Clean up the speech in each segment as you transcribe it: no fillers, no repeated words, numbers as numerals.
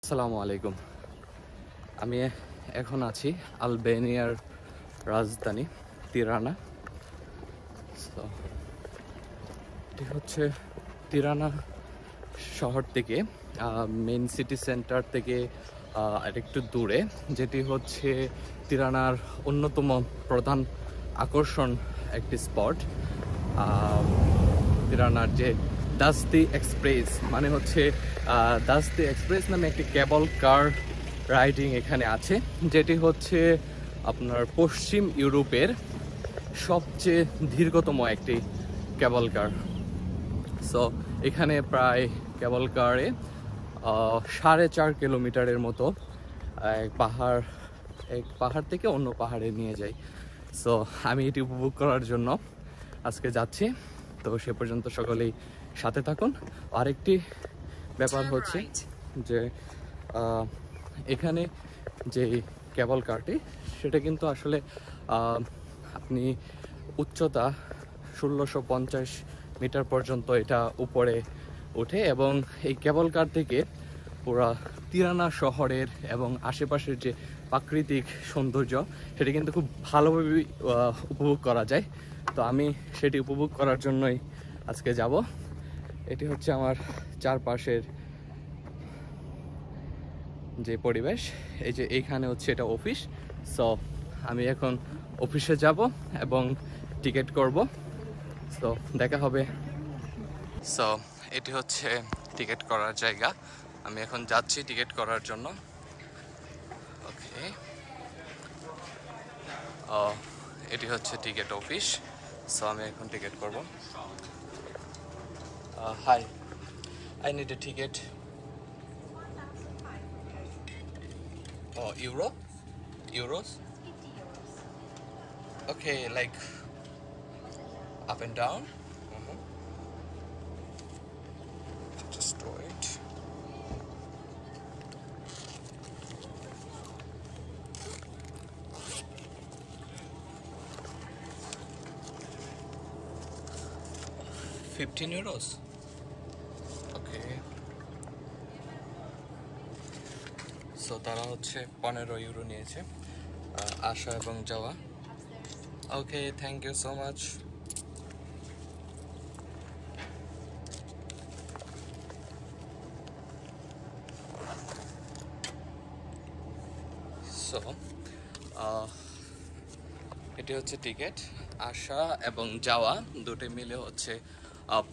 আসসালামু আলাইকুম। আমি এখন আছি আলবেনিয়ার রাজধানী তিরানা। তো এটি হচ্ছে তিরানা শহর থেকে মেইন সিটি সেন্টার থেকে আরেকটু দূরে, যেটি হচ্ছে তিরানার অন্যতম প্রধান আকর্ষণ একটি স্পট। তিরানার যে দাস্তি এক্সপ্রেস মানে হচ্ছে দাস্তি এক্সপ্রেস নামে একটি কেবল কার রাইডিং এখানে আছে, যেটি হচ্ছে আপনার পশ্চিম ইউরোপের সবচেয়ে দীর্ঘতম একটি কেবল কার। সো এখানে প্রায় কেবল কারে 4.5 কিলোমিটারের মতো এক পাহাড় থেকে অন্য পাহাড়ে নিয়ে যায়। সো আমি এটি উপভোগ করার জন্য আজকে যাচ্ছি। তো সে পর্যন্ত সকলেই সাথে থাকুন। আরেকটি ব্যাপার হচ্ছে যে এখানে যে কেবল কারটি সেটা কিন্তু আসলে আপনি উচ্চতা 1650 মিটার পর্যন্ত এটা উপরে ওঠে, এবং এই কেবল কার থেকে পুরা তিরানা শহরের এবং আশেপাশের যে প্রাকৃতিক সৌন্দর্য সেটা কিন্তু খুব ভালোভাবে উপভোগ করা যায়। তো আমি সেটি উপভোগ করার জন্যই আজকে যাব। এটি হচ্ছে আমার চারপাশের যে পরিবেশ, এই যে এইখানে হচ্ছে এটা অফিস। সো আমি এখন অফিসে যাব এবং টিকিট করব। সো দেখা হবে। সো এটি হচ্ছে টিকিট করার জায়গা। আমি এখন যাচ্ছি টিকিট করার জন্য। ওকে, এটি হচ্ছে টিকিট অফিস। সো আমি এখন টিকিট করব। Hi, I need a ticket. Oh, euros? Okay, like up and down. Just wait. €15. Okay. So তারা হচ্ছে 15 ইউরো নিয়েছে আসা এবং যাওয়া। Okay, thank you so much. So এটি হচ্ছে টিকিট, আসা এবং যাওয়া দুটো মিলে হচ্ছে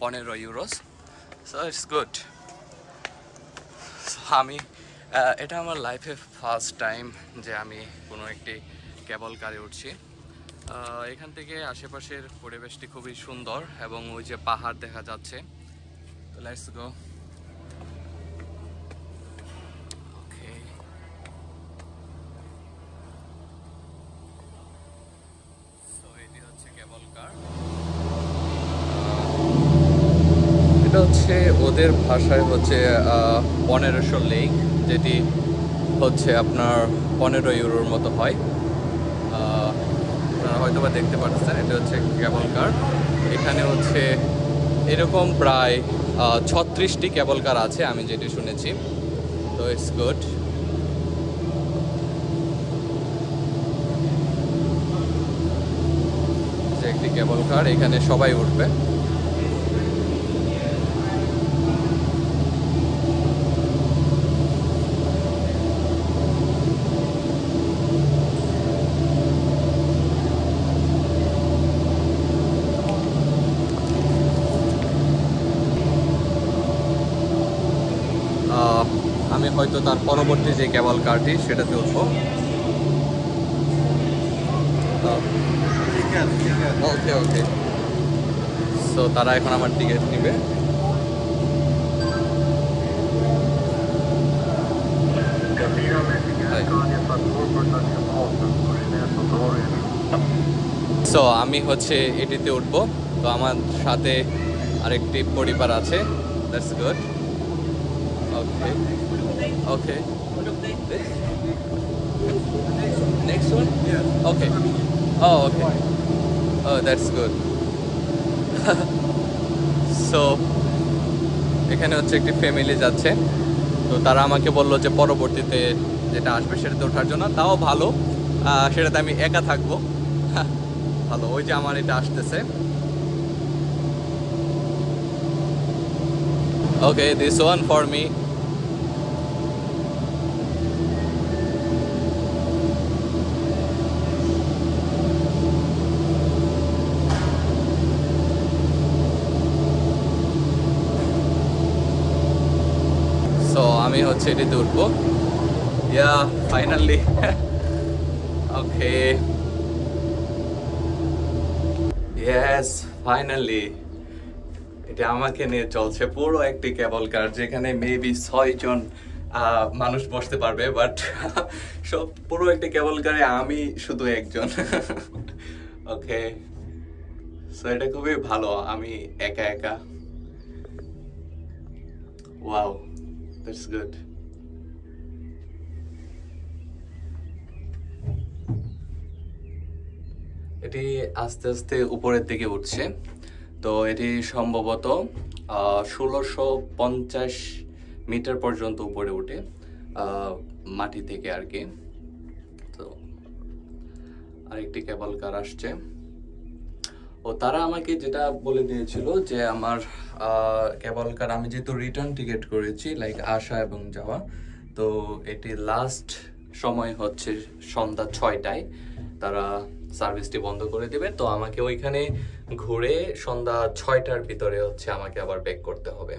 15 ইউরোস। So it's good. আমি এটা আমার লাইফে ফার্স্ট টাইম যে আমি কোনো একটি কেবল কারে উঠছি। এখান থেকে আশেপাশের পরিবেশটি খুবই সুন্দর এবং ওই যে পাহাড় দেখা যাচ্ছে। তো লেটস গো। ওকে, সো এটি হচ্ছে কেবল কার। এটা হচ্ছে ওদের ভাষায় হচ্ছে 1500 লেক, যেটি হচ্ছে আপনার 15 ইউরোর মতো হয়। আপনারা হয়তো বা দেখতে পাচ্ছেন এটা হচ্ছে কেবল কার। এখানে হচ্ছে এরকম প্রায় 36টি কেবল কার আছে আমি যেটি শুনেছি। তো ইটস গুড। যে একটি কেবল কার, এখানে সবাই উঠবে। আমি হয়তো তার পরবর্তী যে কেবল কারটি সেটাতে উঠবো। ওকে ওকে, সো তারা এখন আমার টিকিট নেবে। সো আমি হচ্ছে এটিতে উঠবো। তো আমার সাথে আরেকটি পরিবার আছে। That's good. Okay okay, next one. Okay, oh okay, oh that's good. So এখানে হচ্ছে একটি ফ্যামিলি যাচ্ছে। তো তো তারা আমাকে বললো যে পরবর্তীতে যেটা আসবে সেটাতে ওঠার জন্য, তাও ভালো, সেটাতে আমি একা থাকবো। ভালো, ওই যে আমার এটা আসতেছে। Okay, this one for me. So আমি হচ্ছে এটিতে উঠবো। Yeah finally. Okay, yes finally. এটা আমাকে নিয়ে চলছে পুরো একটি কেবল কার, যেখানে মেবি 6 জন মানুষ বসতে পারবে, বাট সব পুরো একটি কেবল কারে আমি শুধু একজন। ওকে, সো এটা খুবই ভালো, আমি একা একা। Wow, that's good. এটি আস্তে আস্তে উপরের দিকে উঠছে। তো এটি সম্ভবত 1650 মিটার পর্যন্ত উপরে উঠে মাটি থেকে আর কি। তো আরেকটি কেবল কার আসছে। ও তারা আমাকে যেটা বলে দিয়েছিল যে আমার কেবল কার, আমি যেহেতু রিটার্ন টিকিট করেছি লাইক আসা এবং যাওয়া, তো এটি লাস্ট সময় হচ্ছে সন্ধ্যা 6টায় তারা সার্ভিসটি বন্ধ করে দেবে। তো আমাকে ওইখানে ঘুরে সন্ধ্যা 6টার ভিতরে হচ্ছে আমাকে আবার ব্যাক করতে হবে।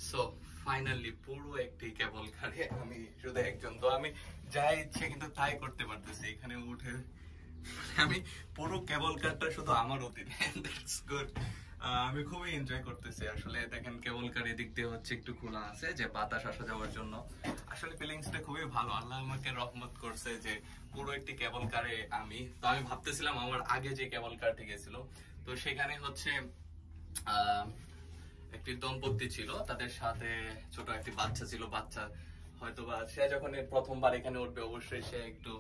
সো ফাইনালি পুরো একটি কেবল কারে আমি শুধু একজন। তো আমি যা ইচ্ছে কিন্তু তাই করতে পারতেছি এখানে উঠে। আমি পুরো কেবল কারটা শুধু আমার অধীনে। That's good. আমি খুবই এনজয় করতেছি আসলে। দেখেন কেবল কার এদিক দিয়ে হচ্ছে একটু খোলা আছে যে বাতাস আসা যাওয়ার জন্য। আসলে ফিলিংসটা খুবই ভালো। আল্লাহ আমাকে রহমত করছে যে পুরো একটি কেবল কারে আমি। তো আমি ভাবতেছিলাম আমার আগে যে কেবল কারটি গেছিল, তো সেখানে হচ্ছে একটি দম্পতি ছিল, তাদের সাথে ছোট একটি বাচ্চা ছিল। বাচ্চা হয়তোবা সে যখন প্রথমবার এখানে উঠবে অবশ্যই সে একটু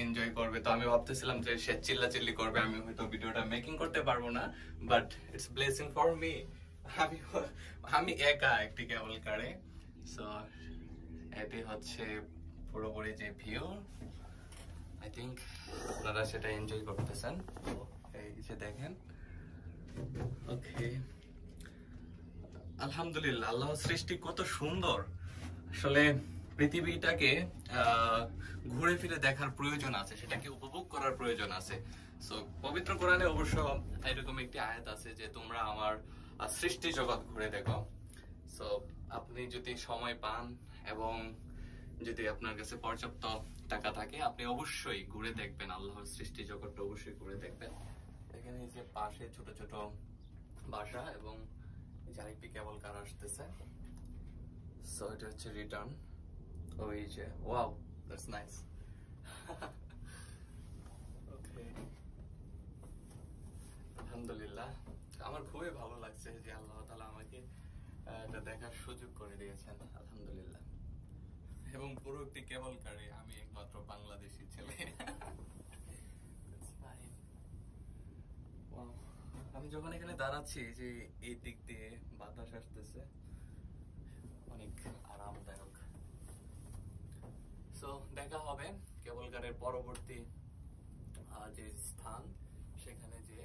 এনজয় করবে। তো আমি ভাবতেছিলাম যে সে চিল্লাচিল্লি করবে, আমি হয়তো ভিডিওটা মেকিং করতে পারবো না, but it's blessing for me. আমি একা একটি কেবল কারে। সো এটি হচ্ছে পুরোপুরি যে ভিউ, আই থিঙ্ক আপনারা সেটা এনজয় করতেছেন। এই যে দেখেন। ওকে, আলহামদুলিল্লাহ, আল্লাহর সৃষ্টি কত সুন্দর। আসলে পৃথিবীটাকে ঘুরে ফিরে দেখার প্রয়োজন আছে, সেটাকে উপভোগ করার প্রয়োজন আছে। সো পবিত্র কোরআনে অবশ্য এরকম একটি আয়াত আছে যে তোমরা আমার সৃষ্টি জগৎ ঘুরে দেখো। সো আপনি যদি সময় পান এবং যদি আপনার কাছে পর্যাপ্ত টাকা থাকে, আপনি অবশ্যই ঘুরে দেখবেন, আল্লাহর সৃষ্টি জগৎটা অবশ্যই ঘুরে দেখবেন। এখানে যে পাশে ছোট ছোট বাসা এবং আরেকটি কেবল কার আসতেছে। সো এটা হচ্ছে রিটার্ন। ওই যে ওয়াও, দ্যাটস নাইস। ওকে, আলহামদুলিল্লাহ, আমার খুবই ভালো লাগছে যে আল্লাহ তাআলা আমাকে এটা দেখার সুযোগ করে দিয়েছেন, আলহামদুলিল্লাহ। এবং পুরো একটি কেবল কারে আমি একমাত্র বাংলাদেশি ছেলে। আমি যখন এখানে দাঁড়াচ্ছি যে এই দিক দিয়ে বাতাস আসতেছে, অনেক আরামদায়ক। সো দেখা হবে কেবল কারের পরবর্তী যে স্থান, সেখানে যে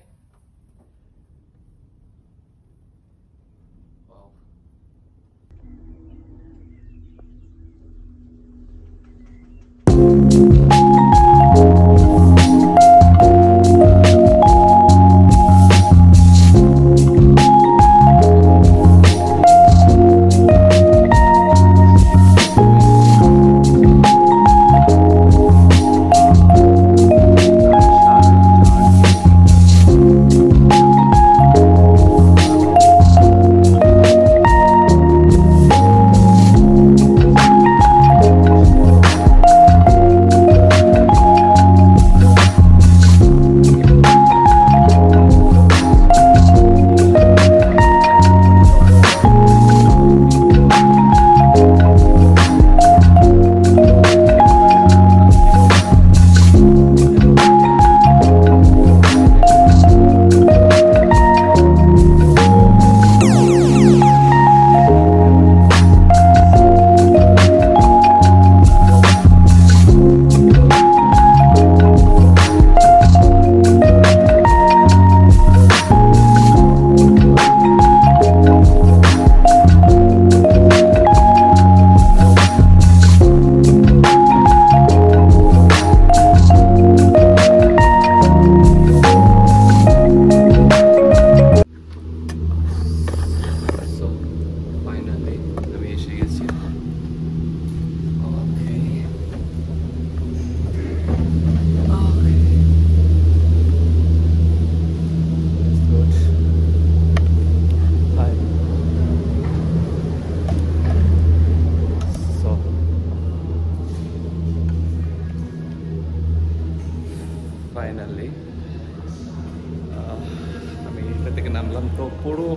আসলাম। তো পুরো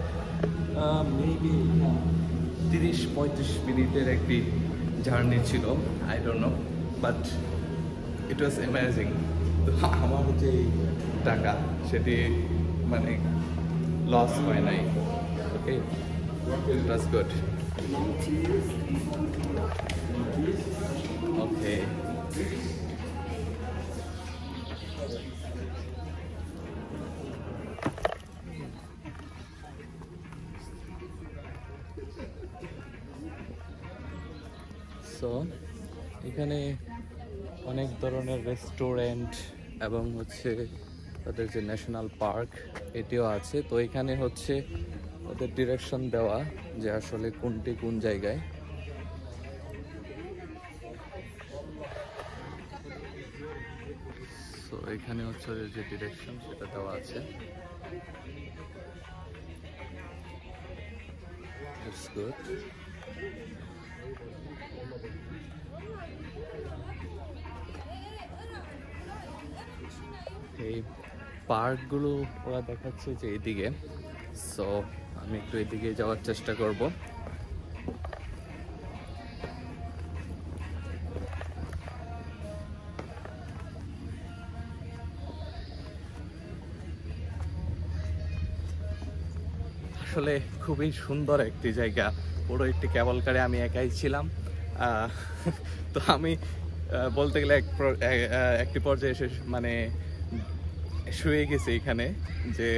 মেবি 30-35 মিনিটের একটি জার্নি ছিল, I don't know, but it was amazing. তো আমার যে টাকা সেটি মানে লস হয় নাই। ওকে, ইট ওয়াজ গুড। ওকে, সো এখানে অনেক ধরনের রেস্টুরেন্ট এবং হচ্ছে তাদের যে ন্যাশনাল পার্ক এটিও আছে। তো এখানে হচ্ছে ওদের ডিরেকশন দেওয়া যে আসলে কোনটি কোন জায়গায়। তো এখানে হচ্ছে ওদের যে ডিরেকশন সেটা দেওয়া আছে। It's good. এই পার্কগুলো ওরা দেখাচ্ছে যে এইদিকে, সো আমি একটু এদিকে যাওয়ার চেষ্টা করব। আসলে খুবই সুন্দর একটি জায়গা, পুরো একটি কেবল কারে আমি একাই ছিলাম। তো আমি বলতে গেলে একটি পর্যায়ে এসে মানে শুয়ে গেছি এখানে, যে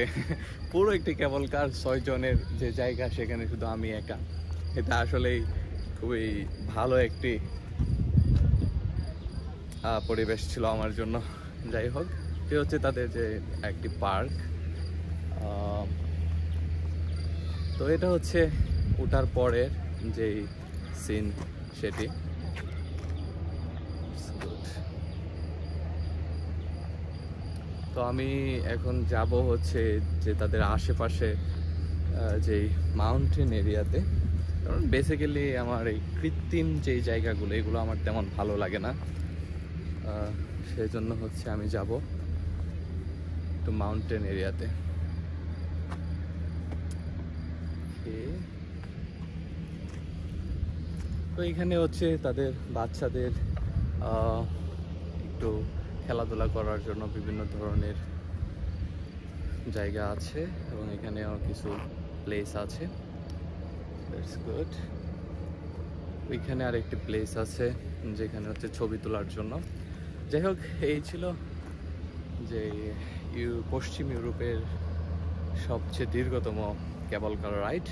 পুরো একটি কেবল কার 6 জনের যে জায়গা সেখানে শুধু আমি একা। এটা আসলেই খুবই ভালো একটি পরিবেশ ছিল আমার জন্য। যাই হোক, এটি হচ্ছে তাদের যে একটি পার্ক। তো এটা হচ্ছে ওঠার পরের যেই সিন সেটি। তো আমি এখন যাব হচ্ছে যে তাদের আশেপাশে যেই মাউন্টেন এরিয়াতে, কারণ বেসিক্যালি আমার এই কৃত্রিম যেই জায়গাগুলো এগুলো আমার তেমন ভালো লাগে না। সেই জন্য হচ্ছে আমি যাব একটু মাউন্টেন এরিয়াতে। তো এখানে হচ্ছে তাদের বাচ্চাদের একটু খেলাধুলা করার জন্য বিভিন্ন ধরনের জায়গা আছে এবং এখানেও কিছু প্লেস আছে। That's good. ওইখানে আর একটি প্লেস আছে যেখানে হচ্ছে ছবি তোলার জন্য। যাই হোক, এই ছিল যে পশ্চিম ইউরোপের সবচেয়ে দীর্ঘতম কেবল কার রাইড।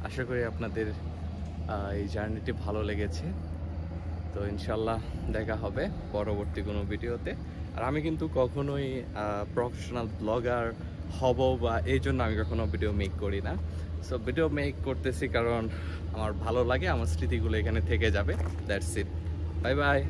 আশা করি আপনাদের এই জার্নিটি ভালো লেগেছে। তো ইনশাল্লাহ দেখা হবে পরবর্তী কোনো ভিডিওতে। আর আমি কিন্তু কখনোই প্রফেশনাল ব্লগার হব বা এই জন্য আমি কখনো ভিডিও মেক করি না। সো ভিডিও মেক করতেছি কারণ আমার ভালো লাগে, আমার স্মৃতিগুলো এখানে থেকে যাবে। That's it. Bye bye.